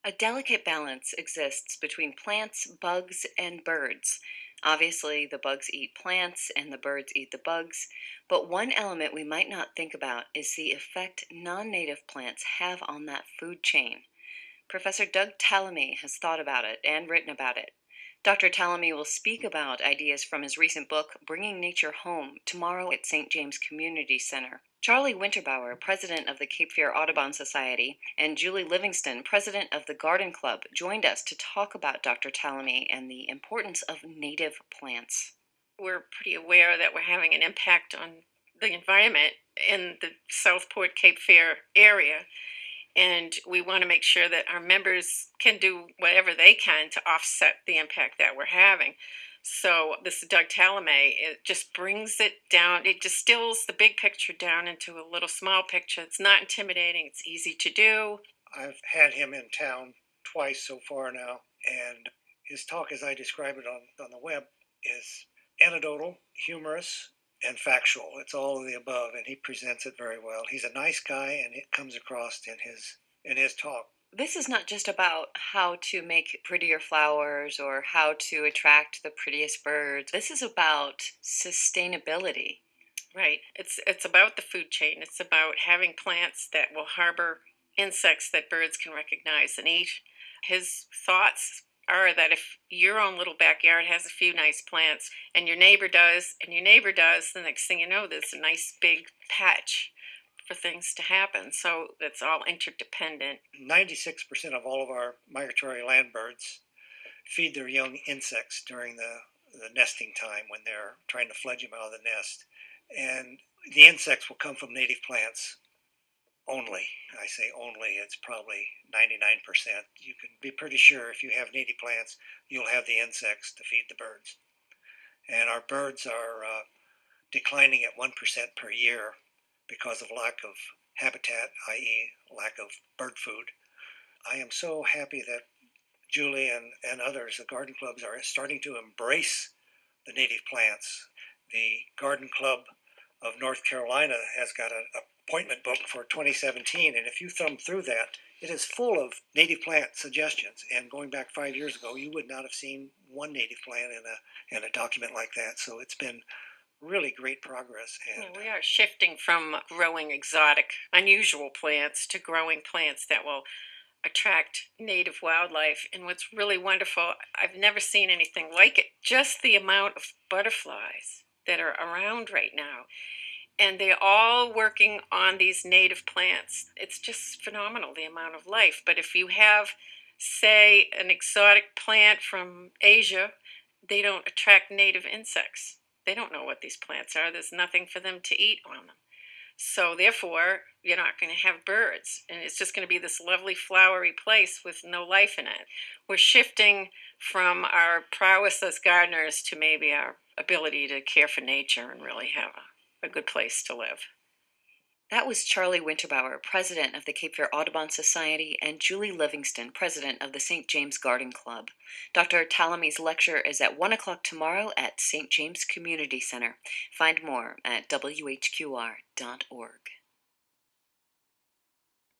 A delicate balance exists between plants, bugs, and birds. Obviously, the bugs eat plants and the birds eat the bugs, but one element we might not think about is the effect non native plants have on that food chain. Professor Doug Tallamy has thought about it and written about it. Dr. Tallamy will speak about ideas from his recent book, Bringing Nature Home, tomorrow at St. James Community Center. Charlie Winterbauer, president of the Cape Fear Audubon Society, and Julie Livingston, president of the Garden Club, joined us to talk about Dr. Tallamy and the importance of native plants. We're pretty aware that we're having an impact on the environment in the Southport Cape Fear area. And we want to make sure that our members can do whatever they can to offset the impact that we're having. So this Doug Talamay, it just brings it down. It distills the big picture down into a little small picture. It's not intimidating. It's easy to do. I've had him in town twice so far now, and his talk, as I describe it on the web, is anecdotal, humorous, and factual. It's all of the above, and he presents it very well. He's a nice guy, and it comes across in his talk. This is not just about how to make prettier flowers or how to attract the prettiest birds. This is about sustainability. Right. It's about the food chain. It's about having plants that will harbor insects that birds can recognize and eat. His thoughts are that if your own little backyard has a few nice plants and your neighbor does and your neighbor does, the next thing you know, there's a nice big patch for things to happen. So it's all interdependent. 96% of all of our migratory land birds feed their young insects during the nesting time when they're trying to fledge them out of the nest. And the insects will come from native plants only. I say only, it's probably 99%. You can be pretty sure if you have native plants, you'll have the insects to feed the birds. And our birds are declining at 1% per year because of lack of habitat, i.e., lack of bird food. I am so happy that Julie and others, the garden clubs, are starting to embrace the native plants. The Garden Club of North Carolina has got an appointment book for 2017, and if you thumb through that, it is full of native plant suggestions. And going back 5 years ago, you would not have seen one native plant in a document like that. So it's been really great progress. And We are shifting from growing exotic, unusual plants to growing plants that will attract native wildlife. And what's really wonderful, I've never seen anything like it, just the amount of butterflies that are around right now. And they're all working on these native plants. It's just phenomenal, the amount of life. But if you have, say, an exotic plant from Asia, they don't attract native insects. They don't know what these plants are. There's nothing for them to eat on them. So therefore, you're not going to have birds, and it's just going to be this lovely flowery place with no life in it. We're shifting from our prowess as gardeners to maybe our ability to care for nature and really have a good place to live. That was Charlie Winterbauer, president of the Cape Fear Audubon Society, and Julie Livingston, president of the St. James Garden Club. Dr. Tallamy's lecture is at 1 o'clock tomorrow at St. James Community Center. Find more at whqr.org.